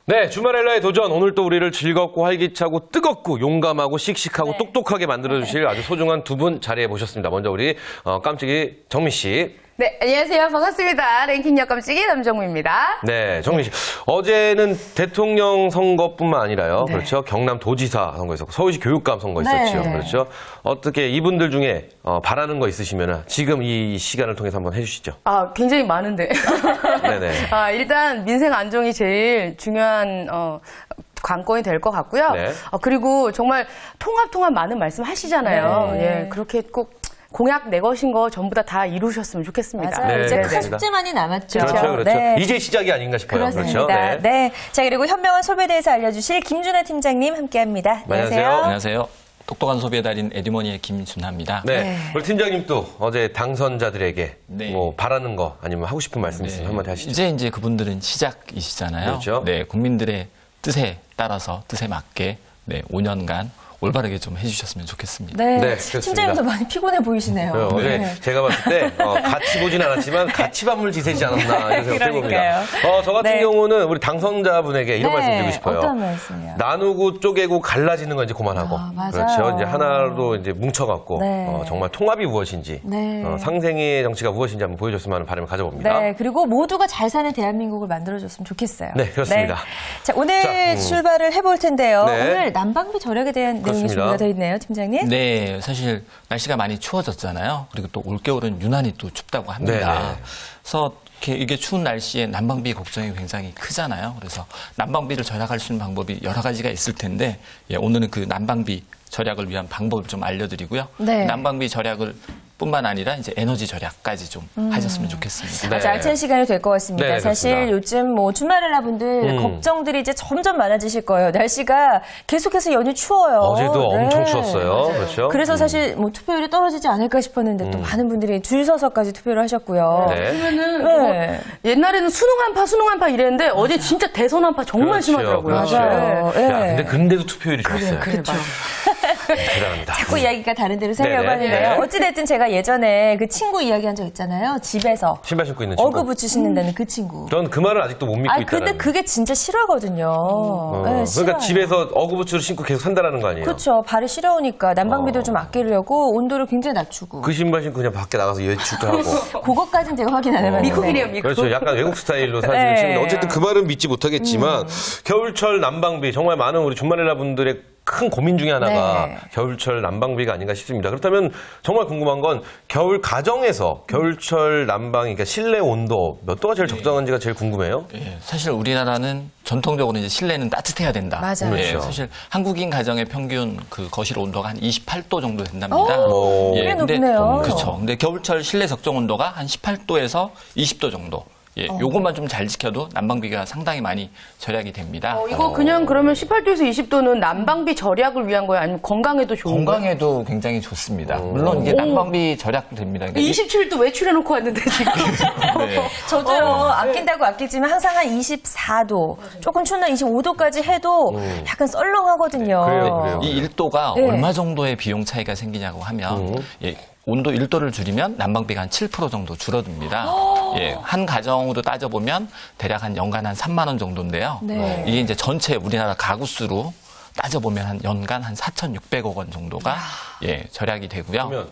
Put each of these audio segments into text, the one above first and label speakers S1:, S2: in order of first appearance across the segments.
S1: 네, 주말엘라의 도전. 오늘 또 우리를 즐겁고 활기차고 뜨겁고 용감하고 씩씩하고 똑똑하게 만들어주실 아주 소중한 두 분 자리해 모셨습니다. 먼저 우리 깜찍이 정민 씨.
S2: 네, 안녕하세요. 반갑습니다. 랭킹 여깜찍이 남정미입니다.
S1: 네, 정민 씨. 어제는 대통령 선거뿐만 아니라요. 그렇죠. 경남 도지사 선거 있었고 서울시 교육감 선거 있었죠. 그렇죠. 어떻게 이분들 중에 바라는 거 있으시면 지금 이 시간을 통해서 한번 해주시죠.
S2: 굉장히 많은데.
S1: 네네.
S2: 일단 민생 안정이 제일 중요한 관건이 될 것 같고요.
S1: 네.
S2: 그리고 정말 통합 많은 말씀 하시잖아요. 예, 그렇게 꼭 공약 내거신 거 전부 다 이루셨으면 좋겠습니다.
S3: 맞아요.
S1: 네,
S3: 이제
S1: 네,
S3: 큰 숙제만이 남았죠.
S1: 그렇죠.
S3: 네.
S1: 이제 시작이 아닌가 싶어요.
S3: 그렇습니다.
S1: 그렇죠.
S3: 네. 자, 그리고 현명한 소비에 대해서 알려주실 김준하 팀장님 함께합니다.
S1: 안녕하세요.
S4: 안녕하세요. 똑똑한 소비의 달인 에듀머니의 김준하입니다.
S1: 네. 우리 팀장님도 어제 당선자들에게
S4: 네.
S1: 뭐 바라는 거 아니면 하고 싶은 말씀 있으면 한마디 하시죠.
S4: 이제 그분들은 시작이시잖아요.
S1: 그렇죠.
S4: 네, 국민들의 뜻에 따라서 뜻에 맞게 5년간 올바르게 좀 해주셨으면 좋겠습니다.
S3: 네.
S1: 그렇습니다.
S3: 팀장님도 많이 피곤해 보이시네요.
S1: 어제 제가 봤을 때 같이 보진 않았지만 같이 밥물 지새지 않았나 이런 생각 해봅니다. 저 같은 경우는 우리 당선자분에게 이런 말씀 드리고 싶어요.
S3: 어떤 말씀이요?
S1: 나누고 쪼개고 갈라지는 건 이제 그만하고
S3: 맞아요.
S1: 그렇죠. 이제 하나로 이제 뭉쳐갖고
S3: 네.
S1: 정말 통합이 무엇인지 상생의 정치가 무엇인지 한번 보여줬으면 하는 바람을 가져봅니다.
S3: 네, 그리고 모두가 잘 사는 대한민국을 만들어줬으면 좋겠어요.
S1: 네, 그렇습니다.
S3: 자, 오늘 출발을 해볼 텐데요.
S1: 네.
S3: 오늘 난방비 절약에 대한 내용이 준비가 되어 있네요, 팀장님.
S4: 네, 사실 날씨가 많이 추워졌잖아요. 그리고 또 올겨울은 유난히 또 춥다고 합니다.
S1: 네네.
S4: 그래서 이게 추운 날씨에 난방비 걱정이 굉장히 크잖아요. 그래서 난방비를 절약할 수 있는 방법이 여러 가지가 있을 텐데 오늘은 그 난방비 절약을 위한 방법을 좀 알려드리고요.
S3: 네.
S4: 난방비 절약을 뿐만 아니라 이제 에너지 절약까지 좀 하셨으면 좋겠습니다.
S3: 아주 알찬 시간이 될 것 같습니다.
S1: 네,
S3: 사실
S1: 그렇습니다.
S3: 요즘 뭐 주말엘라 분들 걱정들이 이제 점점 많아지실 거예요. 날씨가 계속해서 연휴 추워요.
S1: 어제도 엄청 추웠어요. 그렇죠.
S3: 그래서 사실 뭐 투표율이 떨어지지 않을까 싶었는데 또 많은 분들이 줄 서서까지 투표를 하셨고요.
S1: 네.
S2: 그러면은 옛날에는 수능 한파 이랬는데 어제 진짜 대선 한파 정말 심하더라고요.
S1: 그렇죠.
S3: 맞아요.
S1: 야, 근데도 투표율이 좋았어요.
S2: 그렇죠.
S1: 대단합니다.
S3: 자꾸 이야기가 다른 데로 살려고
S1: 네네.
S3: 하는데요.
S1: 네.
S3: 어찌됐든 제가 예전에 그 친구 이야기한 적 있잖아요. 집에서
S1: 신발 신고 있는 친구.
S3: 어그부츠 신는다는 그 친구.
S1: 전 그 말을 아직도 못 믿고 있다는.
S3: 근데 그게 진짜 실화거든요. 네,
S1: 그러니까
S3: 실화예요.
S1: 집에서 어그부츠를 신고 계속 산다라는 거 아니에요?
S3: 그렇죠. 발이 시려우니까 난방비도 좀 아끼려고 온도를 굉장히 낮추고.
S1: 그 신발 신고 그냥 밖에 나가서 외출도 하고.
S3: 그것까지는 제가 확인 안 해봤는데.
S2: 미국이네요, 미국.
S1: 그렇죠. 약간 외국 스타일로 사진을
S3: 네.
S1: 찍는데 어쨌든 그 말은 믿지 못하겠지만 겨울철 난방비 정말 많은 우리 주말엘라 분들의 큰 고민 중에 하나가 겨울철 난방비가 아닌가 싶습니다. 그렇다면 정말 궁금한 건 겨울 가정에서 겨울철 난방이 그러니까 실내 온도 몇 도가 제일 적정한지가 제일 궁금해요.
S4: 예, 사실 우리나라는 전통적으로 이제 실내는 따뜻해야 된다.
S3: 맞아요.
S4: 예,
S1: 그렇죠.
S4: 사실 한국인 가정의 평균 그 거실 온도가 한 28도 정도 된답니다.
S3: 꽤 높네요.
S4: 그렇죠. 근데 겨울철 실내 적정 온도가 한 18도에서 20도 정도. 예, 요것만 좀 잘 지켜도 난방비가 상당히 많이 절약이 됩니다.
S2: 이거 그냥 그러면 18도에서 20도는 난방비 절약을 위한 거예요? 아니면 건강에도 좋은 거예요?
S4: 건강에도 굉장히 좋습니다. 물론 이게 난방비 절약도 됩니다. 그러니까
S2: 27도 외출해놓고 왔는데 지금.
S4: 네.
S3: 저도요, 아낀다고 아끼지만 항상 한 24도, 조금 추운 날 25도까지 해도 약간 썰렁하거든요.
S1: 그래요.
S4: 이 1도가 얼마 정도의 비용 차이가 생기냐고 하면 예, 온도 1도를 줄이면 난방비가 한 7% 정도 줄어듭니다. 예, 한 가정으로 따져보면 대략 한 연간 한 3만 원 정도인데요. 이게 이제 전체 우리나라 가구 수로 따져보면 한 연간 한 4,600억 원 정도가 절약이 되고요.
S1: 그러면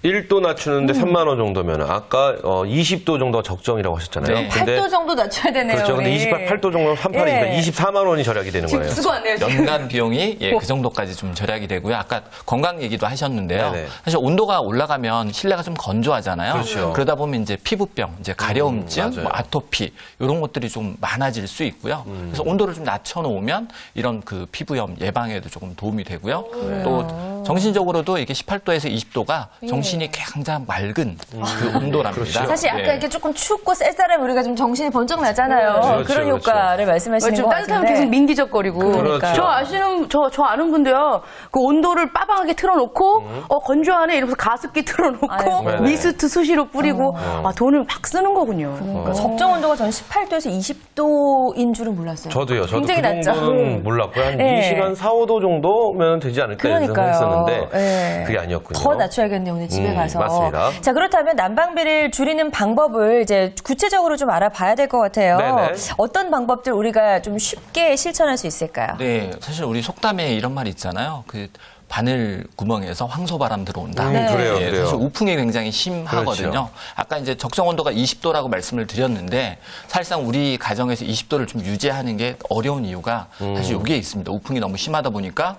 S1: 1도 낮추는데 3만 원 정도면 아까 20도 정도가 적정이라고 하셨잖아요.
S4: 네.
S1: 근데
S3: 8도 정도 낮춰야 되네요.
S1: 그렇죠. 근데
S3: 우리.
S1: 28도 정도면 38이니까 24만 원이 절약이 되는 거예요.
S2: 쓰고 왔네요.
S4: 연간 비용이 그 정도까지 좀 절약이 되고요. 아까 건강 얘기도 하셨는데요.
S1: 네네.
S4: 사실 온도가 올라가면 실내가 좀 건조하잖아요.
S1: 그렇죠.
S4: 그러다 보면 이제 피부병, 이제 가려움증,
S1: 맞아요.
S4: 뭐 아토피 이런 것들이 좀 많아질 수 있고요. 그래서 온도를 좀 낮춰놓으면 이런 그 피부염 예방에도 조금 도움이 되고요. 또 정신적으로도 이게 18도에서 20도가 정신이 굉장히 맑은 그 온도랍니다.
S1: 그렇죠.
S3: 사실 아까 이렇게 조금 춥고 쌀쌀하면 우리가 좀 정신이 번쩍 나잖아요.
S1: 그렇죠,
S3: 그런
S1: 그렇죠.
S3: 효과를 말씀하시는
S2: 좀
S3: 것
S2: 따뜻하면
S3: 같은데.
S2: 계속 민기적거리고.
S1: 그렇죠.
S2: 저 아는 분도요. 그 온도를 빠방하게 틀어놓고 건조하네 이러면서 가습기 틀어놓고
S3: 아이고.
S2: 미스트 수시로 뿌리고 돈을 막 쓰는 거군요.
S3: 그러니까 적정 온도가 전 18도에서 20도인 줄은 몰랐어요.
S1: 저도요. 저도
S3: 굉장히
S1: 그
S3: 낮죠.
S1: 정도는 몰랐고요. 한
S3: 네.
S1: 20, 한 4, 5도 정도면 되지 않을까 이런
S3: 그러니까요.
S1: 생각했었는데 하셨는데
S3: 네.
S1: 그게 아니었군요.
S3: 더 낮춰야겠네요, 오늘 집에 가서.
S1: 맞습니다.
S3: 자, 그렇다면 난방비를 줄이는 방법을 이제 구체적으로 좀 알아봐야 될 것 같아요.
S1: 네네.
S3: 어떤 방법들 우리가 좀 쉽게 실천할 수 있을까요?
S4: 네, 사실 우리 속담에 이런 말이 있잖아요. 그 바늘 구멍에서 황소바람 들어온다.
S3: 네.
S1: 그래요,
S4: 예,
S1: 그래요.
S4: 사실 우풍이 굉장히 심하거든요.
S1: 그렇죠.
S4: 아까 이제 적정 온도가 20도라고 말씀을 드렸는데 사실상 우리 가정에서 20도를 좀 유지하는 게 어려운 이유가 사실 여기에 있습니다. 우풍이 너무 심하다 보니까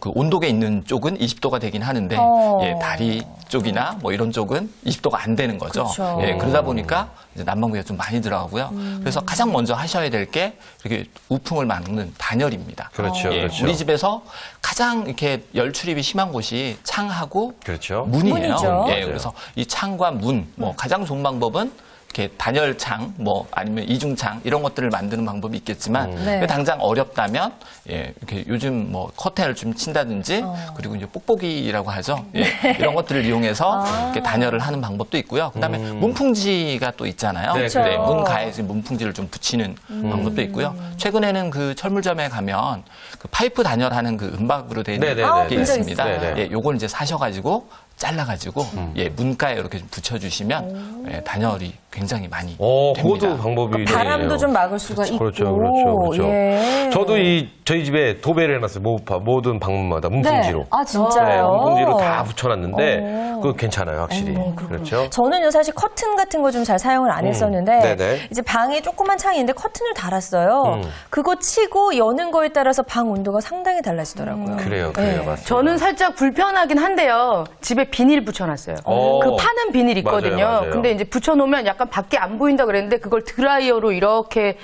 S4: 그 온도계 있는 쪽은 20도가 되긴 하는데 예, 다리 쪽이나 뭐 이런 쪽은 20도가 안 되는 거죠.
S3: 그렇죠.
S4: 예, 그러다 보니까 이제 난방비가 좀 많이 들어가고요. 그래서 가장 먼저 하셔야 될 게 이렇게 우풍을 막는 단열입니다.
S1: 그렇죠,
S4: 예,
S1: 그렇죠.
S4: 우리 집에서 가장 이렇게 열 출입이 심한 곳이 창하고
S1: 그렇죠.
S4: 문이에요.
S3: 문이죠.
S4: 예,
S1: 맞아요.
S4: 그래서 이 창과 문, 뭐 가장 좋은 방법은 이렇게 단열창, 뭐 아니면 이중창 이런 것들을 만드는 방법이 있겠지만
S3: 네.
S4: 당장 어렵다면 예, 이렇게 요즘 뭐 커튼을 좀 친다든지 그리고 이제 뽁뽁이라고 하죠. 예, 이런 것들을 이용해서 이렇게 단열을 하는 방법도 있고요. 그다음에 문풍지가 또 있잖아요.
S1: 네,
S3: 그렇죠.
S4: 문 가에 이제 문풍지를 좀 붙이는 방법도 있고요. 최근에는 그 철물점에 가면 그 파이프 단열하는 그 은박으로 되어 있는
S1: 네네네.
S4: 게
S3: 본 적
S4: 있습니다.
S3: 있어요.
S4: 예, 요걸 이제 사셔가지고 잘라가지고 예, 문가에 이렇게 좀 붙여주시면 예, 단열이 굉장히 많이 됩니다.
S1: 그것도 방법이
S3: 바람도
S1: 되네요.
S3: 좀 막을 수가 있고.
S1: 그렇죠, 그렇죠.
S3: 예.
S1: 저도 저희 집에 도배를 해놨어요. 모든 방문마다 문풍지로.
S3: 네. 아, 진짜요?
S1: 네, 문풍지로 다 붙여놨는데 그거 괜찮아요, 확실히. 그렇죠.
S3: 저는요 사실 커튼 같은 거 좀 잘 사용을 안 했었는데
S1: 네네.
S3: 이제 방에 조그만 창이 있는데 커튼을 달았어요. 그거 치고 여는 거에 따라서 방 온도가 상당히 달라지더라고요.
S1: 그래요,
S3: 네.
S1: 맞습니다.
S2: 저는 살짝 불편하긴 한데요. 집에 비닐 붙여놨어요. 그 파는 비닐 있거든요.
S1: 맞아요, 맞아요.
S2: 근데 이제 붙여놓으면 약간 밖에 안 보인다 그랬는데 그걸 드라이어로 이렇게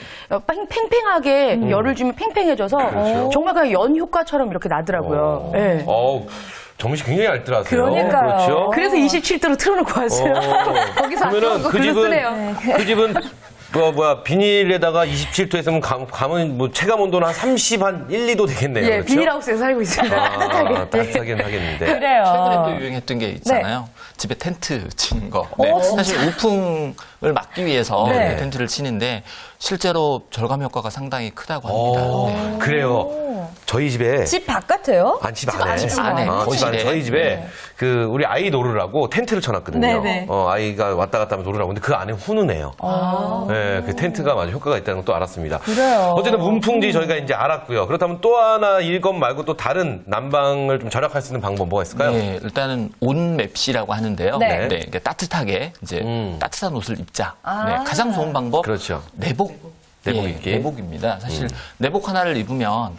S2: 팽팽하게 열을 주면 팽팽해져서
S1: 그렇죠.
S2: 정말 그냥 연 효과처럼 이렇게 나더라고요. 네.
S1: 정미 씨 굉장히 알뜰하세요.
S3: 그러니까요.
S1: 그렇죠.
S2: 그래서 27도로 틀어놓고 왔어요. 거기서 안
S1: 그러면은
S2: 거
S1: 그
S2: 글로
S1: 집은
S2: 쓰네요.
S1: 그 집은 비닐에다가 27도 했으면 감은 뭐 체감 온도는 한 30, 한 1, 2도 되겠네요.
S2: 예,
S1: 그렇죠?
S2: 비닐하우스에서 살고 있습니다. 따뜻하게.
S1: 따뜻하긴 하겠는데.
S3: 그래요.
S4: 최근에 또 유행했던 게 있잖아요. 집에 텐트 치는 거. 네. 사실 우풍을 막기 위해서
S3: 네.
S4: 이렇게 텐트를 치는데 실제로 절감 효과가 상당히 크다고 합니다. 네.
S1: 그래요. 저희 집에
S3: 집 바깥에요?
S1: 집 안에.
S4: 집 안에,
S1: 집 안에.
S4: 거실에.
S1: 저희 집에 우리 아이 놀으라고 텐트를 쳐놨거든요.
S3: 네네.
S1: 아이가 왔다 갔다 하면 놀으라고. 근데 그 안에 훈훈해요. 네, 그 텐트가 아주 효과가 있다는 걸 또 알았습니다.
S3: 그래요.
S1: 어쨌든 문풍지 저희가 이제 알았고요. 그렇다면 또 하나 이것 말고 또 다른 난방을 좀 절약할 수 있는 방법 뭐가 있을까요?
S4: 네, 일단은 온맵시라고 하는데요.
S3: 네.
S4: 그러니까 따뜻하게 이제 따뜻한 옷을 입자.
S3: 아.
S4: 네, 가장 좋은 방법
S1: 그렇죠.
S4: 내복.
S1: 내복
S4: 예,
S1: 입기.
S4: 내복입니다. 사실 내복 하나를 입으면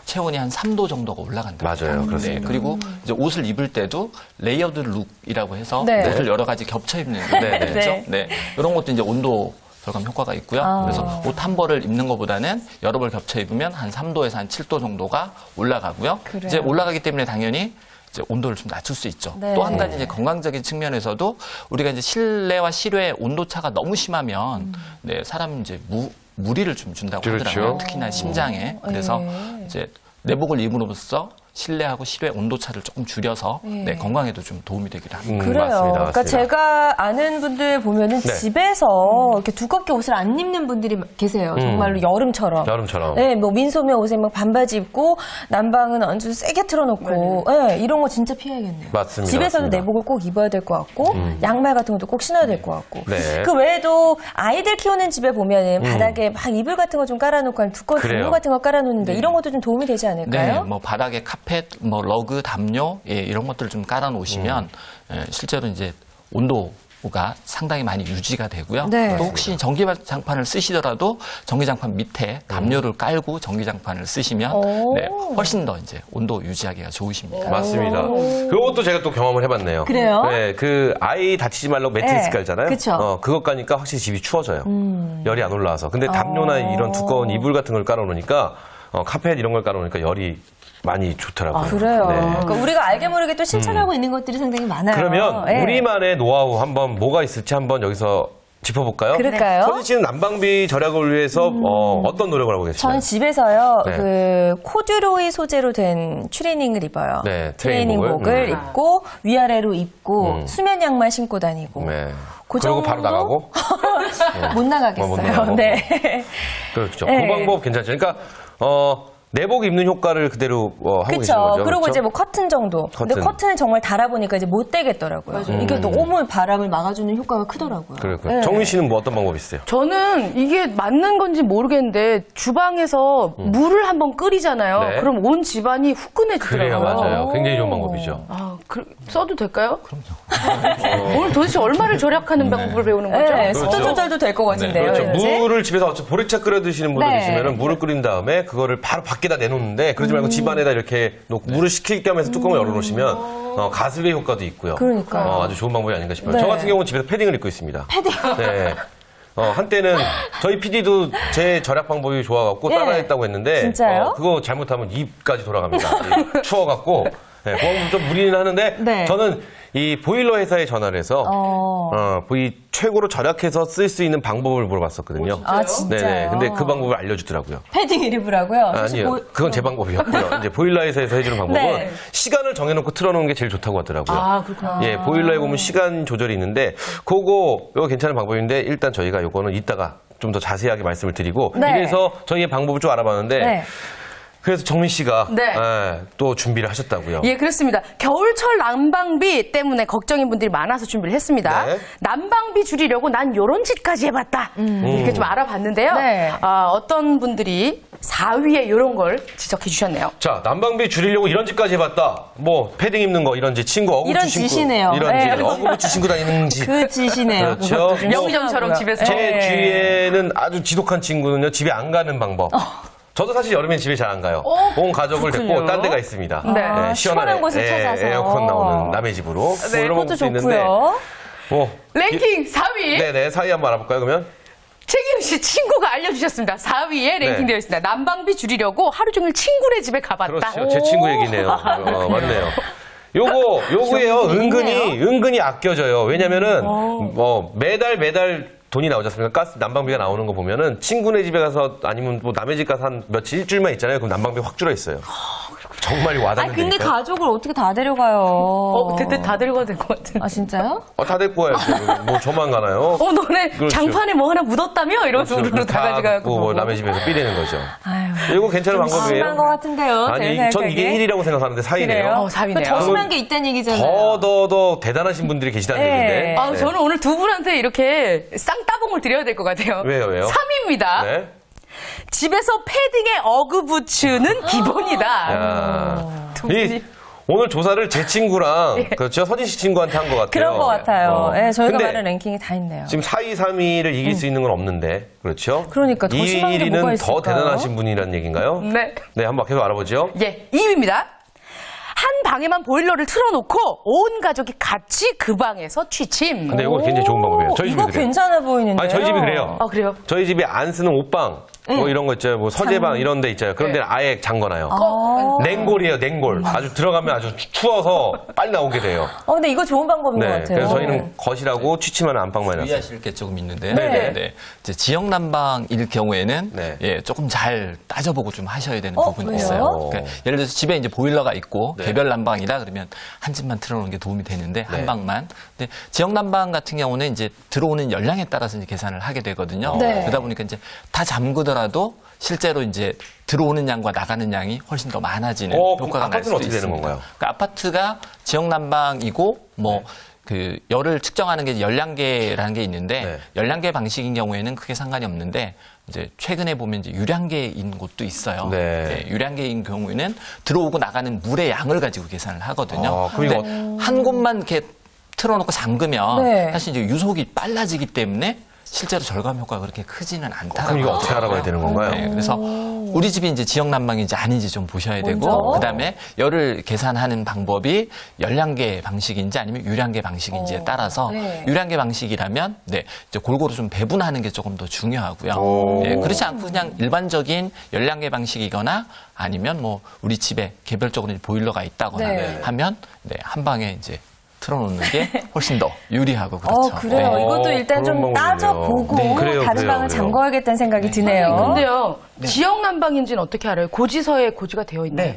S4: 체온이 한 3도 정도가 올라간다.
S1: 맞아요. 그렇습니다.
S4: 네, 그리고 이제 옷을 입을 때도 레이어드 룩이라고 해서
S3: 네.
S4: 옷을 여러 가지 겹쳐 입는
S1: 네, 네.
S4: 거죠. 네. 이런 것도 이제 온도 절감 효과가 있고요. 그래서 옷 한 벌을 입는 것보다는 여러 벌 겹쳐 입으면 한 3도에서 한 7도 정도가 올라가고요.
S3: 그래요.
S4: 이제 올라가기 때문에 당연히 이제 온도를 좀 낮출 수 있죠.
S3: 네.
S4: 또 한 가지 이제 건강적인 측면에서도 우리가 이제 실내와 실외 온도 차가 너무 심하면 네, 사람이 이제 무리를 좀 준다고
S1: 그렇죠.
S4: 하더라고요. 특히나 심장에. 그래서 이제 내복을 입음으로써 실내하고 실외 온도차를 조금 줄여서 네, 건강에도 좀 도움이 되기도 합니다.
S3: 그래요.
S1: 맞습니다.
S3: 그러니까
S1: 맞습니다.
S3: 제가 아는 분들 보면은
S1: 네.
S3: 집에서 이렇게 두껍게 옷을 안 입는 분들이 계세요. 정말로 여름처럼.
S1: 여름처럼.
S3: 네, 뭐 민소매 옷에 막 반바지 입고 난방은 완전 세게 틀어놓고, 네, 이런 거 진짜 피해야겠네요.
S1: 맞습니다.
S3: 집에서도
S1: 맞습니다.
S3: 내복을 꼭 입어야 될 것 같고, 양말 같은 것도 꼭 신어야 될 것 같고.
S1: 네.
S3: 그 외에도 아이들 키우는 집에 보면은 바닥에 막 이불 같은 거 좀 깔아놓고 두꺼운
S1: 그래요.
S3: 담요 같은 거 깔아놓는데 이런 것도 좀 도움이 되지
S4: 네,
S3: 않을까요?
S4: 뭐 바닥에 카펫, 뭐 러그, 담요, 예, 이런 것들을 좀 깔아 놓으시면 예, 실제로 이제 온도가 상당히 많이 유지가 되고요.
S3: 네.
S4: 또 혹시 전기장판을 쓰시더라도 전기장판 밑에 담요를 깔고 전기장판을 쓰시면 네, 훨씬 더 이제 온도 유지하기가 좋으십니다.
S1: 맞습니다. 그것도 제가 또 경험을 해봤네요.
S3: 그래요?
S1: 네, 그 아이 다치지 말라고 매트리스
S3: 네,
S1: 깔잖아요.
S3: 그쵸.
S1: 그것 까니까 확실히 집이 추워져요. 열이 안 올라와서. 근데 담요나 이런 두꺼운 이불 같은 걸 깔아놓으니까 카펫 이런 걸 깔아놓으니까 열이 많이 좋더라고요.
S3: 그래요.
S1: 네.
S3: 그러니까 우리가 알게 모르게 또 실천하고 있는 것들이 상당히 많아요.
S1: 그러면
S3: 네.
S1: 우리만의 노하우 한번 뭐가 있을지 한번 여기서 짚어볼까요?
S3: 그럴까요?
S1: 서진 씨는 난방비 절약을 위해서 어떤 노력을 하고 계시나요?
S3: 저는 집에서요,
S1: 네.
S3: 그 코듀로이 소재로 된 트레이닝을 입어요.
S1: 네,
S3: 트레이닝복을
S1: 트레이닝복을.
S3: 입고 위아래로 입고 수면 양말 신고 다니고.
S1: 네.
S3: 그
S1: 그리고
S3: 정도?
S1: 바로 나가고?
S3: 못 나가겠어요.
S1: 못 나가고.
S3: 네.
S1: 그렇죠.
S3: 네.
S1: 그 방법 괜찮죠. 그러니까 내복 입는 효과를 그대로 하고 계시는 거죠.
S3: 그리고
S1: 그렇죠?
S3: 이제 뭐 커튼 정도. 근데 커튼을 정말 달아보니까 이제 못 되겠더라고요. 이게 너무 바람을 막아주는 효과가 크더라고요.
S1: 그렇군요. 정민 씨는 뭐 어떤 방법이 있어요?
S2: 저는 이게 맞는 건지 모르겠는데 주방에서 물을 한번 끓이잖아요.
S1: 네.
S2: 그럼 온 집안이 후끈해지더라고요.
S1: 그래요, 맞아요. 굉장히 좋은 방법이죠.
S2: 아, 써도 될까요? 그럼요. 오늘 도대체 얼마를 절약하는 방법을 배우는 거죠?
S3: 네, 습도
S1: 그렇죠.
S3: 조절도 될 것 같은데요.
S1: 그렇죠.
S3: 왠지.
S1: 물을 집에서 보리차 끓여 드시는 분들
S3: 네.
S1: 계시면 물을 끓인 다음에 그거를 바로 밖에다 내놓는데 그러지 말고 집안에다 이렇게 놓고 물을 식힐 겸 해서 뚜껑을 열어놓으시면 가습의 효과도 있고요.
S3: 그러니까요.
S1: 아주 좋은 방법이 아닌가 싶어요.
S3: 네.
S1: 저 같은 경우는 집에서 패딩을 입고 있습니다. 패딩? 네. 한때는 저희 PD도 제 절약 방법이 좋아갖고
S3: 예.
S1: 따라했다고 했는데
S3: 진짜요?
S1: 그거 잘못하면 입까지 돌아갑니다. 추워갖고 네, 그건 좀 무리는 하는데
S3: 네.
S1: 저는 이 보일러 회사에 전화를 해서 이 최고로 절약해서 쓸 수 있는 방법을 물어봤었거든요.
S3: 아, 진짜요?
S1: 네네. 근데 그 방법을 알려주더라고요.
S3: 패딩을 입으라고요?
S1: 아니요. 그건 제 방법이었고요. 이제 보일러 회사에서 해주는 방법은
S3: 네.
S1: 시간을 정해놓고 틀어놓는 게 제일 좋다고 하더라고요.
S2: 아, 그렇구나.
S1: 예, 보일러에 보면 시간 조절이 있는데 이거 괜찮은 방법인데 일단 저희가 이거는 이따가 좀 더 자세하게 말씀을 드리고
S3: 네.
S1: 이래서 저희의 방법을 좀 알아봤는데
S3: 네.
S1: 그래서 정민 씨가
S2: 네.
S1: 또 준비를 하셨다고요.
S2: 예, 그렇습니다. 겨울철 난방비 때문에 걱정인 분들이 많아서 준비를 했습니다.
S1: 네.
S2: 난방비 줄이려고 난 요런 짓까지 해봤다. 이렇게 좀 알아봤는데요.
S3: 네.
S2: 어떤 분들이 4위에 요런 걸 지적해 주셨네요.
S1: 자, 난방비 줄이려고 이런 짓까지 해봤다. 뭐 패딩 입는 거 이런 짓, 친구 어구부츠
S3: 이런
S1: 신고
S3: 짓이네요.
S1: 이런
S3: 네.
S1: 짓, 어구부츠 신고 다니는 짓.
S3: 그 짓이네요.
S1: 그렇죠.
S2: 명정처럼 집에서.
S1: 제 주위에는 아주 지독한 친구는요, 집에 안 가는 방법. 저도 사실 여름엔 집에 잘 안 가요. 온 가족을
S2: 그렇군요.
S1: 데리고 딴 데가 있습니다.
S2: 네.
S3: 시원한 곳을 찾아서.
S1: 에어컨 나오는 남의 집으로. 뭐 이런
S3: 그것도
S1: 것도 있는데.
S3: 좋고요.
S1: 뭐.
S2: 랭킹 4위.
S1: 네네, 사위 한번 알아볼까요, 그러면?
S2: 최기웅 씨 친구가 알려주셨습니다. 4위에 랭킹되어 있습니다. 난방비 줄이려고 하루 종일 친구네 집에 가봤다.
S1: 그렇죠. 제 친구 얘기네요. 맞네요. 요거예요. 은근히 아껴져요. 왜냐면은, 매달 돈이 나오지 않습니까? 가스 난방비가 나오는 거 보면은 친구네 집에 가서 아니면 뭐 남의 집 가서 한 며칠, 일주일만 있잖아요. 그럼 난방비 확 줄어 있어요. 정말 와닿는
S3: 근데
S1: 데니까.
S3: 가족을 어떻게 다 데려가요?
S2: 대체 다 데려가도 될 것 같은데.
S3: 아, 진짜요?
S1: 다 데리고 와야지. 뭐 저만 가나요?
S2: 너네
S1: 그렇죠.
S2: 장판에 뭐 하나 묻었다며? 이러면서 우르르 다 가져가고.
S1: 뭐 남의 집에서 삐대는 거죠.
S3: 아유.
S1: 이거 괜찮은 방법이에요.
S3: 심한 것 같은데요.
S1: 아니, 전 이게 1위라고 생각하는데 4위네요.
S2: 4위네요.
S3: 더 심한 게 있다는 얘기잖아요.
S1: 더 대단하신 분들이 계시다는
S3: 네.
S1: 얘기인데.
S2: 아, 저는 오늘 두 분한테 이렇게 쌍따봉을 드려야 될 것 같아요.
S1: 왜요?
S2: 3위입니다.
S1: 네.
S2: 집에서 패딩에 어그부츠는 기본이다.
S1: 야.
S2: 두 분이.
S1: 오늘 조사를 제 친구랑 그렇죠 서진 씨 친구한테 한 것 같아요.
S3: 그런 것 같아요. 네, 저희가
S1: 근데
S3: 말하는 랭킹이 다 있네요.
S1: 지금 4위, 3위를 이길 수 있는 건 없는데 그렇죠?
S3: 그러니까 더
S1: 2위,
S3: 심한 게
S1: 1위는
S3: 뭐가
S1: 더
S3: 있을까요?
S1: 대단하신 분이라는 얘기인가요?
S2: 네.
S1: 네, 한번 계속 알아보죠.
S2: 예, 2위입니다. 한 방에만 보일러를 틀어놓고 온 가족이 같이 그 방에서 취침.
S1: 근데 이거 굉장히 좋은 방법이에요. 저희 집이
S3: 이거
S1: 그래요.
S3: 괜찮아 보이는데요.
S1: 아니, 저희 집이 그래요.
S2: 아, 그래요?
S1: 저희 집에 안 쓰는 옷방 뭐 이런 거 있잖아요. 뭐 서재방 이런 데 있잖아요. 그런 데는 아예 잠궈놔요. 냉골이에요, 냉골. 아주 들어가면 아주 추워서 빨리 나오게 돼요.
S3: 근데 이거 좋은 방법인 것
S1: 네,
S3: 같아요.
S1: 그래서 저희는 거실하고 취침하는 안방만 해놨어요.
S4: 주의하실 게 조금 있는데
S3: 네.
S4: 이제 지역 난방일 경우에는
S1: 네.
S4: 조금 잘 따져보고 좀 하셔야 되는 부분이
S3: 왜요?
S4: 있어요. 그러니까 예를 들어서 집에 이제 보일러가 있고
S1: 네.
S4: 개별 난방이다 그러면 한 집만 틀어놓는 게 도움이 되는데
S1: 네.
S4: 한 방만. 근데 지역 난방 같은 경우는 이제 들어오는 열량에 따라서 이제 계산을 하게 되거든요.
S3: 네.
S4: 그러다 보니까 이제 다 잠그더라도 실제로 이제 들어오는 양과 나가는 양이 훨씬 더 많아지는
S1: 그럼
S4: 효과가 날
S1: 아파트는
S4: 수도
S1: 어떻게 되는
S4: 있습니다.
S1: 건가요?
S4: 그러니까 아파트가 지역 난방이고 뭐 그 열을 측정하는 게 열량계라는 게 있는데
S1: 네.
S4: 열량계 방식인 경우에는 크게 상관이 없는데 이제 최근에 보면 이제 유량계인 곳도 있어요.
S1: 네.
S4: 유량계인 경우에는 들어오고 나가는 물의 양을 가지고 계산을 하거든요.
S1: 그럼 이거
S4: 근데 한 곳만 이렇게 틀어놓고 잠그면
S3: 네.
S4: 사실 이제 유속이 빨라지기 때문에 실제로 절감 효과가 그렇게 크지는 않다라고.
S1: 그럼 이거 어떻게 알아봐야 되는 건가요?
S4: 네, 그래서 우리 집이 이제 지역 난방인지 아닌지 좀 보셔야 되고,
S3: 먼저?
S4: 그다음에 열을 계산하는 방법이 열량계 방식인지 아니면 유량계 방식인지에 따라서
S3: 네.
S4: 유량계 방식이라면 이제 골고루 좀 배분하는 게 조금 더 중요하고요. 네, 그렇지 않고 그냥 일반적인 열량계 방식이거나 아니면 뭐 우리 집에 개별적으로 보일러가 있다거나
S3: 네.
S4: 하면 한 방에 이제 틀어놓는 게 훨씬 더 유리하고 그렇죠.
S3: 그래요.
S4: 네.
S3: 이것도 일단
S1: 그런
S3: 좀
S1: 방법이네요.
S3: 따져보고
S1: 네. 그래요,
S3: 다른
S1: 그래요,
S3: 방을
S1: 그래요.
S3: 잠궈야겠다는 생각이 드네요.
S2: 근데요, 지역 난방인지는 어떻게 알아요? 고지서에 고지가 되어 있나요?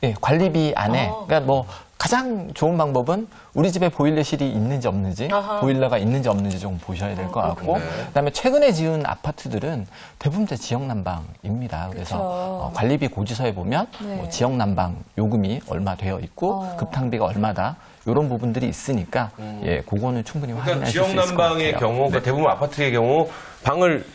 S4: 네, 관리비 안에 그러니까 뭐 가장 좋은 방법은 우리 집에 보일러실이 있는지 없는지, 보일러가 있는지 없는지 좀 보셔야 될 것 같고, 그다음에 최근에 지은 아파트들은 대부분 다 지역 난방입니다. 그래서 관리비 고지서에 보면 뭐 지역 난방 요금이 얼마 되어 있고 급탕비가 얼마다. 이런 부분들이 있으니까 예, 그거는 충분히
S1: 그러니까
S4: 확인하실 수 있을 것 같아요.
S1: 지역 난방의 경우, 그러니까 대부분 아파트의 경우 방을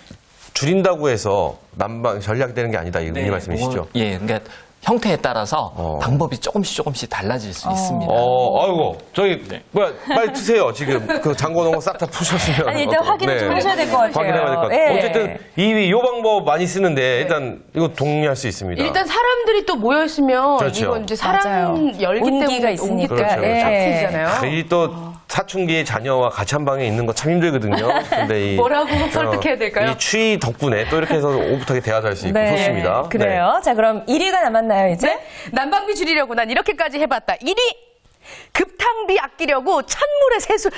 S1: 줄인다고 해서 난방 전략되는 게 아니다 이 말씀이시죠?
S4: 예, 그러니까 형태에 따라서 방법이 조금씩 달라질 수 있습니다.
S1: 아이고, 저희, 뭐야, 빨리 트세요. 지금 그 잠궈놓은 거 싹 다 푸셨으면.
S3: 아니, 일단 확인을 좀 하셔야 될 것 같아요.
S1: 확인해야 될 것 같아요.
S3: 예.
S1: 어쨌든, 요 방법 많이 쓰는데, 일단, 이거 동의할 수 있습니다.
S2: 일단 사람들이 또 모여있으면
S1: 그렇죠.
S2: 이건 이제 사람
S3: 맞아요.
S2: 열기
S3: 온기가
S2: 때문에
S3: 있으니까.
S1: 그렇죠, 그렇죠.
S2: 잡히잖아요.
S1: 이 또, 사춘기의 자녀와 같이 한 방에 있는 거 참 힘들거든요. 근데 이.
S2: 뭐라고 설득해야 될까요?
S1: 이 추위 덕분에 또 이렇게 해서 오붓하게 대화도 할 수 있고 좋습니다.
S3: 네. 그래요. 자, 그럼 1위가 남았나요, 이제?
S2: 네? 난방비 줄이려고 난 이렇게까지 해봤다. 1위! 급탕비 아끼려고 찬물에 세수.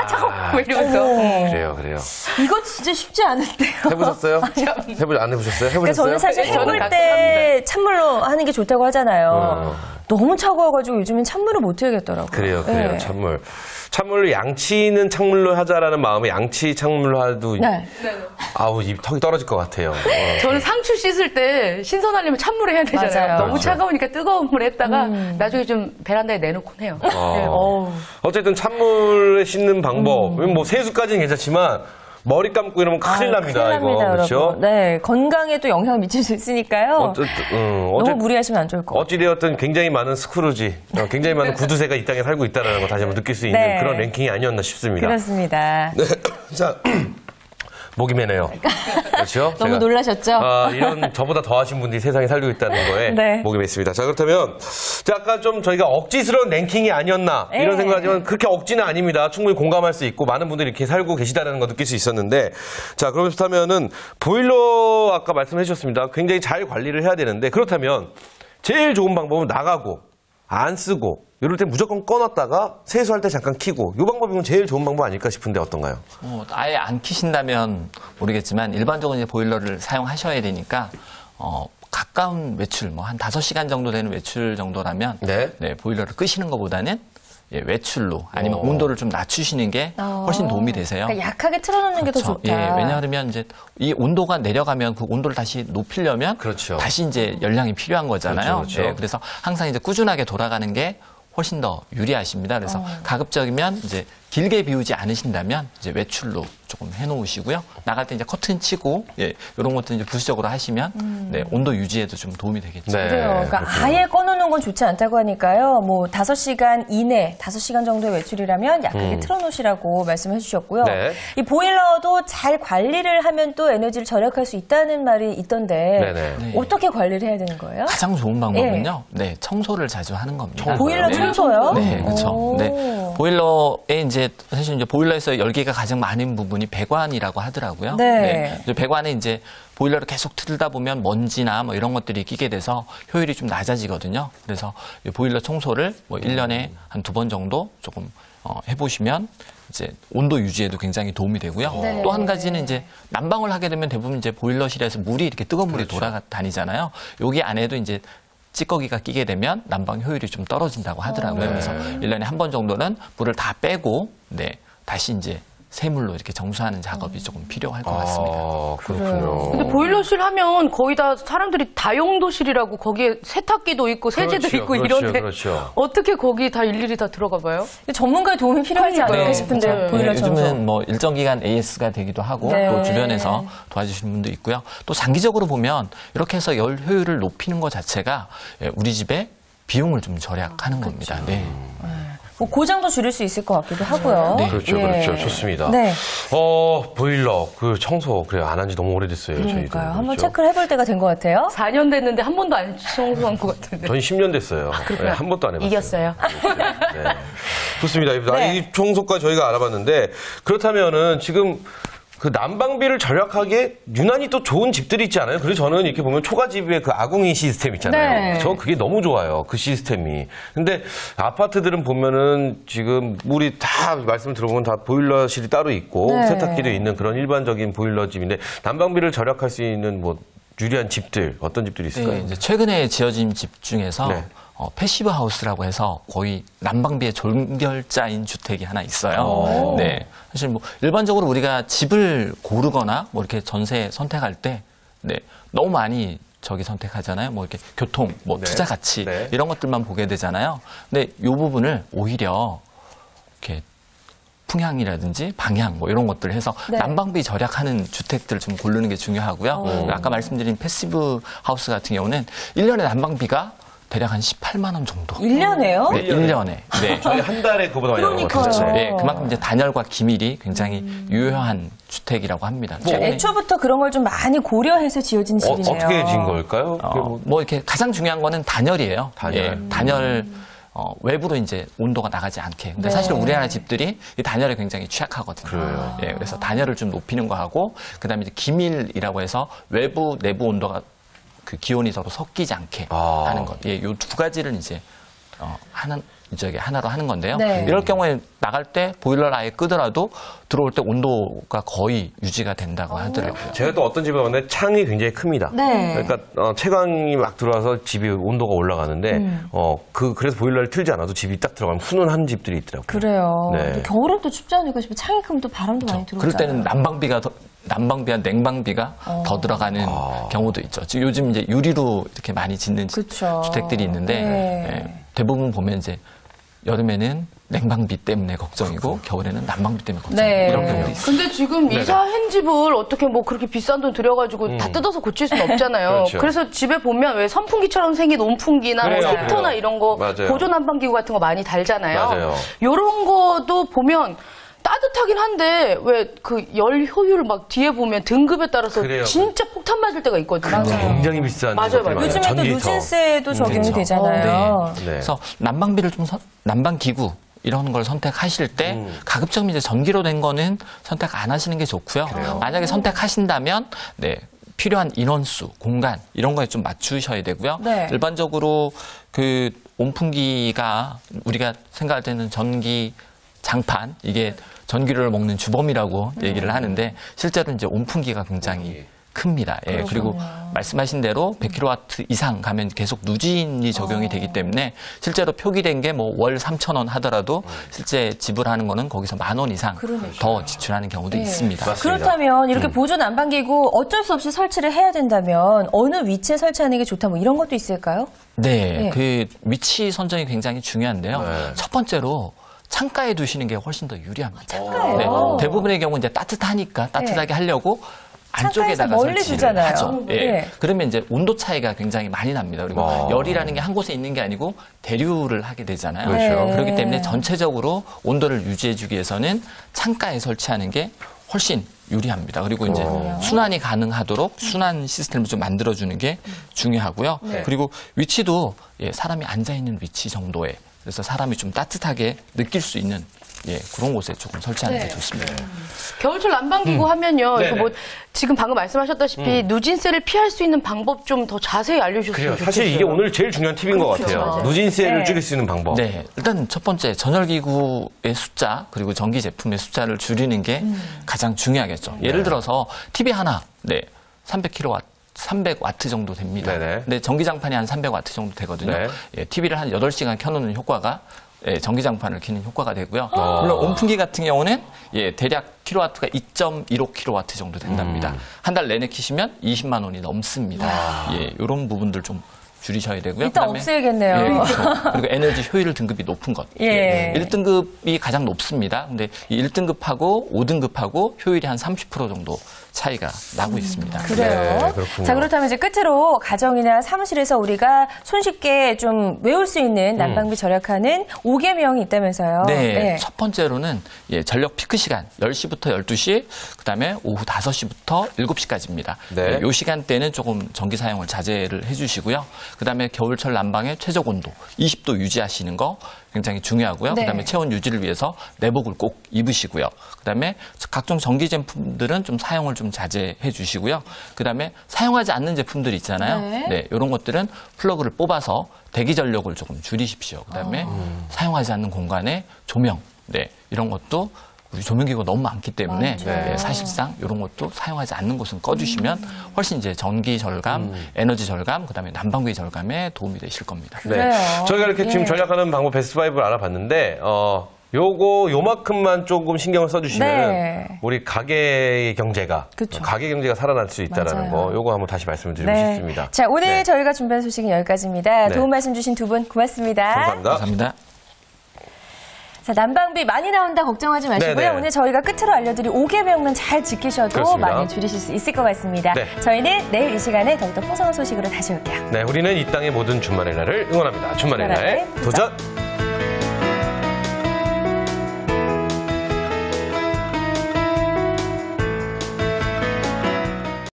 S2: 차가워. 이러면서.
S1: 그래요.
S3: 이거 진짜 쉽지 않은데요.
S1: 해보셨어요? 안 해보셨어요? 해보셨어요?
S3: 그러니까 저는 사실
S2: 저는
S3: 해볼
S2: 가끔
S3: 때 찬물로 하는 게 좋다고 하잖아요. 너무 차가워가지고 요즘엔 찬물을 못 해야겠더라고요.
S1: 그래요.
S3: 네.
S1: 찬물. 찬물로 양치는 찬물로 하자라는 마음에 양치 찬물로 해도
S3: 네.
S1: 아우 입 턱이 떨어질 것 같아요.
S2: 저는 상추 씻을 때 신선하려면 찬물에 해야 되잖아요.
S3: 맞아요.
S2: 너무
S1: 그렇죠.
S2: 차가우니까 뜨거운 물에 했다가 나중에 좀 베란다에 내놓곤 해요. 네.
S1: 어쨌든 찬물에 씻는 방법. 뭐 세수까지는 괜찮지만 머리 감고 이러면 큰일 납니다.
S3: 큰일
S1: 이거
S3: 납니다,
S1: 그렇죠?
S3: 여러분. 네, 건강에 또 영향을 미칠 수 있으니까요. 너무 무리하시면 안 좋을 것 같아요.
S1: 어찌되었든 굉장히 많은 스크루지, 굉장히 많은 구두쇠가 이 땅에 살고 있다는 거 다시 한번 느낄 수 있는
S3: 네.
S1: 그런 랭킹이 아니었나 싶습니다.
S3: 그렇습니다.
S1: 네. 자, 목이 메네요. 그렇죠?
S3: 너무 놀라셨죠?
S1: 이런 저보다 더 하신 분들이 세상에 살고 있다는 거에
S3: 네.
S1: 목이 맸습니다. 자, 그렇다면 약간 좀 저희가 억지스러운 랭킹이 아니었나 이런 생각하지만 그렇게 억지는 아닙니다. 충분히 공감할 수 있고 많은 분들이 이렇게 살고 계시다는 거 느낄 수 있었는데 자, 그렇다면은 보일러 아까 말씀해 주셨습니다. 굉장히 잘 관리를 해야 되는데 그렇다면 제일 좋은 방법은 나가고 안 쓰고 이럴 때 무조건 꺼놨다가 세수할 때 잠깐 켜고 이 방법이면 제일 좋은 방법 아닐까 싶은데 어떤가요?
S4: 아예 안 키신다면 모르겠지만 일반적으로 이제 보일러를 사용하셔야 되니까 가까운 외출, 뭐 한 5시간 정도 되는 외출 정도라면
S1: 네.
S4: 보일러를 끄시는 것보다는 외출로 아니면 온도를 좀 낮추시는 게 훨씬 도움이 되세요.
S3: 그러니까 약하게 틀어놓는 게 더
S4: 그렇죠.
S3: 좋다.
S4: 예, 왜냐하면 이제 이 온도가 내려가면 그 온도를 다시 높이려면
S1: 그렇죠.
S4: 다시 이제 열량이 필요한 거잖아요.
S1: 그렇죠.
S4: 예, 그래서 항상 이제 꾸준하게 돌아가는 게 훨씬 더 유리하십니다. 그래서 가급적이면 이제 길게 비우지 않으신다면 이제 외출로 조금 해놓으시고요. 나갈 때 이제 커튼 치고 이런 것도 이제 부수적으로 하시면 온도 유지에도 좀 도움이 되겠죠.
S1: 네.
S3: 그래요. 그러니까 아예 꺼놓는 건 좋지 않다고 하니까요. 뭐 5시간 이내, 5시간 정도의 외출이라면 약하게 틀어놓으시라고 말씀해 주셨고요.
S1: 네.
S3: 이 보일러도 잘 관리를 하면 또 에너지를 절약할 수 있다는 말이 있던데
S1: 네네.
S3: 어떻게 관리를 해야 되는 거예요?
S4: 가장 좋은 방법은요. 청소를 자주 하는 겁니다.
S3: 보일러 청소요?
S4: 네, 그렇죠. 네. 보일러에 이제 사실 이제 보일러에서 열기가 가장 많은 부분이 배관이라고 하더라고요.
S3: 네.
S4: 이제 배관에 이제 보일러를 계속 틀다 보면 먼지나 뭐 이런 것들이 끼게 돼서 효율이 좀 낮아지거든요. 그래서 이 보일러 청소를 뭐 1년에 한 2번 정도 조금 해보시면 이제 온도 유지에도 굉장히 도움이 되고요.
S3: 네.
S4: 또 한 가지는 이제 난방을 하게 되면 대부분 이제 보일러실에서 물이 이렇게 뜨거운 물이 돌아다니잖아요. 여기 안에도 이제 찌꺼기가 끼게 되면 난방 효율이 좀 떨어진다고 하더라고요. 그래서 1년에 한 번 정도는 물을 다 빼고 다시 이제 새물로 이렇게 정수하는 작업이 조금 필요할 것 같습니다.
S1: 그렇군요.
S2: 근데 보일러실 하면 거의 다 사람들이 다용도실이라고 거기에 세탁기도 있고 세제도
S1: 그렇죠,
S2: 있고
S1: 그렇죠,
S2: 이런데
S1: 그렇죠.
S2: 어떻게 거기 다 일일이 다 들어가 봐요?
S3: 전문가의 도움이 필요하지 않을까 싶은데
S2: 네.
S3: 보일러 청소.
S4: 요즘은 뭐 일정 기간 AS가 되기도 하고
S3: 네.
S4: 또 주변에서 도와주시는 분도 있고요. 또 장기적으로 보면 이렇게 해서 열 효율을 높이는 것 자체가 우리 집의 비용을 좀 절약하는 겁니다. 네.
S3: 뭐 고장도 줄일 수 있을 것 같기도 하고요.
S4: 네.
S1: 그렇죠,
S3: 예.
S1: 그렇죠. 좋습니다.
S3: 네.
S1: 보일러, 청소, 그래요. 안 한 지 너무 오래됐어요, 저희도.
S3: 그러니까요. 한번
S1: 그렇죠?
S3: 체크를 해볼 때가 된 것 같아요.
S2: 4년 됐는데 한 번도 안 청소한 것 같은데.
S1: 전 10년 됐어요. 네, 한 번도 안 해봤어요.
S2: 이겼어요.
S1: 네. 좋습니다.
S3: 네.
S1: 이 청소까지 저희가 알아봤는데, 그렇다면은 지금 그 난방비를 절약하기에 유난히 또 좋은 집들이 있지 않아요? 그래서 저는 이렇게 보면 초가집의 그 아궁이 시스템 있잖아요.
S3: 네.
S1: 저 그게 너무 좋아요. 그 시스템이. 근데 아파트들은 보면은 지금 물이 다 말씀을 들어보면 다 보일러실이 따로 있고
S3: 네.
S1: 세탁기도 있는 그런 일반적인 보일러 집인데 난방비를 절약할 수 있는 뭐 유리한 집들 어떤 집들이 있을까요?
S4: 이제 최근에 지어진 집 중에서
S1: 네.
S4: 패시브 하우스라고 해서 거의 난방비의 종결자인 주택이 하나 있어요. 네. 사실 뭐 일반적으로 우리가 집을 고르거나 뭐 이렇게 전세 선택할 때 네, 너무 많이 저기 선택하잖아요. 뭐 이렇게 교통, 뭐
S1: 네.
S4: 투자 가치
S1: 네.
S4: 이런 것들만 보게 되잖아요. 근데 이 부분을 오히려 이렇게 풍향이라든지 방향 뭐 이런 것들을 해서
S3: 네.
S4: 난방비 절약하는 주택들을 좀 고르는 게 중요하고요. 아까 말씀드린 패시브 하우스 같은 경우는 1년에 난방비가 대략 한 18만 원 정도.
S3: 1년에요?
S4: 네, 1년에. 네.
S1: 저희 한 달에 그보다 많이 나온 것 같아요.
S3: 그러니까요.
S4: 네, 그만큼 이제 단열과 기밀이 굉장히 유효한 주택이라고 합니다. 최근에
S3: 애초부터 그런 걸 좀 많이 고려해서 지어진 집이네요.
S1: 어떻게 지은 걸까요?
S4: 뭐 이렇게 가장 중요한 거는 단열이에요.
S1: 단열.
S4: 예, 단열 외부로 이제 온도가 나가지 않게. 근데
S3: 네.
S4: 사실 우리나라 집들이 이 단열에 굉장히 취약하거든요.
S1: 그래요.
S4: 예, 그래서 단열을 좀 높이는 거 하고 그다음에 이제 기밀이라고 해서 외부 내부 온도가 그 기온이 서로 섞이지 않게
S1: 아.
S4: 하는 것. 예, 요 두 가지를 이제 하나로 하는 건데요.
S3: 네.
S4: 이럴 경우에 나갈 때 보일러를 아예 끄더라도 들어올 때 온도가 거의 유지가 된다고 하더라고요.
S1: 제가 또 어떤 집에 갔는데 창이 굉장히 큽니다.
S3: 네.
S1: 그러니까 채광이 막 들어와서 집이 온도가 올라가는데 그래서 보일러를 틀지 않아도 집이 딱 들어가면 훈훈한 집들이 있더라고요.
S3: 그래요.
S1: 네.
S3: 근데 겨울엔 또 춥지 않을까 싶어. 창이 크면 또 바람도 많이 들어오잖아요.
S4: 그럴 때는 난방비와 냉방비가 더 들어가는 경우도 있죠. 지금 요즘 이제 유리로 이렇게 많이 짓는
S3: 그쵸.
S4: 주택들이 있는데
S3: 네.
S4: 예, 대부분 보면 이제 여름에는 냉방비 때문에 걱정이고 겨울에는 난방비 때문에 걱정.
S3: 네.
S4: 이런 경우도 있어요.
S2: 근데 지금 이사한 집을 어떻게 뭐 그렇게 비싼 돈 들여가지고 다 뜯어서 고칠 수는 없잖아요.
S1: 그렇죠.
S2: 그래서 집에 보면 왜 선풍기처럼 생긴 온풍기나 뭐
S1: 그래요,
S2: 히터나
S1: 그래요.
S2: 이런 거
S1: 맞아요.
S2: 보조 난방기구 같은 거 많이 달잖아요.
S1: 맞아요.
S2: 이런 거도 보면 따뜻하긴 한데 왜 그 열 효율 막 뒤에 보면 등급에 따라서
S1: 그래요.
S2: 진짜 폭탄 맞을 때가 있거든요.
S1: 굉장히 비싼
S2: 맞아요,
S1: 것들이
S2: 맞아요.
S1: 많아요.
S3: 요즘에 또
S1: 전기 히터.
S3: 누진세도 적용이
S4: 그렇죠.
S3: 되잖아요.
S1: 네.
S4: 그래서 난방비를 좀 난방기구 이런 걸 선택하실 때 가급적 이제 전기로 된 거는 선택 안 하시는 게 좋고요. 만약에 선택하신다면 네. 필요한 인원수, 공간 이런 거에 좀 맞추셔야 되고요.
S3: 네.
S4: 일반적으로 그 온풍기가 우리가 생각할 때는 전기 장판 이게 전기를 먹는 주범이라고 얘기를 하는데 실제로 이제 온풍기가 굉장히 큽니다. 예, 그리고 말씀하신 대로 100kW 이상 가면 계속 누진이 적용이 되기 때문에 실제로 표기된 게 뭐 월 3,000원 하더라도 실제 지불하는 거는 거기서 10,000원 이상 더 지출하는 경우도 있습니다.
S1: 맞습니다.
S3: 그렇다면 이렇게 보조 난방기구 어쩔 수 없이 설치를 해야 된다면 어느 위치에 설치하는 게 좋다 뭐 이런 것도 있을까요?
S4: 네,
S3: 네.
S4: 그 위치 선정이 굉장히 중요한데요.
S1: 네.
S4: 첫 번째로 창가에 두시는 게 훨씬 더 유리합니다.
S3: 창가에요?
S4: 네, 대부분의 경우 이제 따뜻하니까 따뜻하게 하려고 안쪽에다가
S3: 창가에서 멀리
S4: 설치를
S3: 두잖아요.
S4: 하죠. 예.
S3: 네.
S4: 그러면 이제 온도 차이가 굉장히 많이 납니다. 그리고 열이라는 게 한 곳에 있는 게 아니고 대류를 하게 되잖아요.
S1: 그렇죠.
S3: 네.
S4: 그렇기 때문에 전체적으로 온도를 유지해주기 위해서는 창가에 설치하는 게 훨씬 유리합니다. 그리고 이제 순환이 가능하도록 순환 시스템을 좀 만들어주는 게 중요하고요. 그리고 위치도 사람이 앉아있는 위치 정도에 그래서 사람이 좀 따뜻하게 느낄 수 있는 그런 곳에 조금 설치하는 게 좋습니다.
S2: 겨울철 난방기구 하면요.
S1: 네네.
S2: 이거 뭐 지금 방금 말씀하셨다시피 누진세를 피할 수 있는 방법 좀 더 자세히 알려주셨으면
S1: 그래요.
S2: 좋겠어요.
S1: 사실 이게 오늘 제일 중요한 팁인 것
S2: 그렇죠.
S1: 같아요.
S2: 맞아요.
S1: 누진세를
S3: 네.
S1: 줄일 수 있는 방법.
S4: 네, 일단 첫 번째 전열기구의 숫자 그리고 전기 제품의 숫자를 줄이는 게 가장 중요하겠죠. 예를 들어서 TV 하나, 300W 정도 됩니다.
S1: 네네.
S4: 근데 전기장판이 한 300W 정도 되거든요.
S1: 네.
S4: TV를 한 8시간 켜놓는 효과가 전기장판을 켜는 효과가 되고요. 물론 온풍기 같은 경우는 대략 킬로와트가 2.15kW 정도 된답니다. 한 달 내내 키시면 20만 원이 넘습니다. 이런 부분들 좀 줄이셔야 되고요.
S3: 일단
S4: 그다음에
S3: 없애야겠네요.
S4: 그렇죠. 그리고 에너지 효율 등급이 높은 것.
S3: 예.
S4: 1등급이 가장 높습니다. 근데 이 1등급하고 5등급하고 효율이 한 30% 정도 차이가 나고 있습니다.
S3: 그래요.
S1: 네, 그렇군요.
S3: 자, 그렇다면 이제 끝으로 가정이나 사무실에서 우리가 손쉽게 좀 외울 수 있는 난방비 절약하는 5계명이 있다면서요.
S4: 네, 첫 번째로는 전력 피크 시간 10시부터 12시, 그다음에 오후 5시부터 7시까지입니다.
S1: 네.
S4: 이 시간대는 조금 전기 사용을 자제를 해주시고요. 그다음에 겨울철 난방의 최적 온도 20도 유지하시는 거 굉장히 중요하고요.
S3: 네.
S4: 그다음에 체온 유지를 위해서 내복을 꼭 입으시고요. 그다음에 각종 전기 제품들은 좀 사용을 좀 자제해 주시고요. 그다음에 사용하지 않는 제품들 있잖아요.
S3: 네.
S4: 이런 것들은 플러그를 뽑아서 대기 전력을 조금 줄이십시오. 그다음에 사용하지 않는 공간에 조명, 이런 것도 우리 조명기구가 너무 많기 때문에
S3: 맞아요.
S4: 예, 사실상 이런 것도 사용하지 않는 곳은 꺼주시면 훨씬 이제 전기 절감, 에너지 절감, 그다음에 난방비 절감에 도움이 되실 겁니다.
S3: 그래요.
S1: 네. 저희가 이렇게 지금
S3: 예.
S1: 전략하는 방법 베스트 5를 알아봤는데, 요만큼만 조금 신경을 써주시면
S3: 네.
S1: 우리 가게의 경제가,
S3: 그쵸.
S1: 가게 경제가 살아날 수 있다는
S3: 맞아요.
S1: 거, 요거 한번 다시 말씀을 드리고 싶습니다.
S3: 자, 오늘
S1: 네.
S3: 저희가 준비한 소식은 여기까지입니다.
S1: 네.
S3: 도움 말씀 주신 두 분 고맙습니다.
S1: 감사합니다.
S4: 감사합니다.
S3: 자, 난방비 많이 나온다 걱정하지 마시고요.
S1: 네네.
S3: 오늘 저희가 끝으로 알려드린 5개명만 잘 지키셔도
S1: 그렇습니다.
S3: 많이 줄이실 수 있을 것 같습니다.
S1: 네.
S3: 저희는 내일 이 시간에 더욱더 풍성한 소식으로 다시 올게요.
S1: 네, 우리는 이 땅의 모든 준말의 날을 응원합니다. 준말의 날
S3: 준말의
S1: 도전!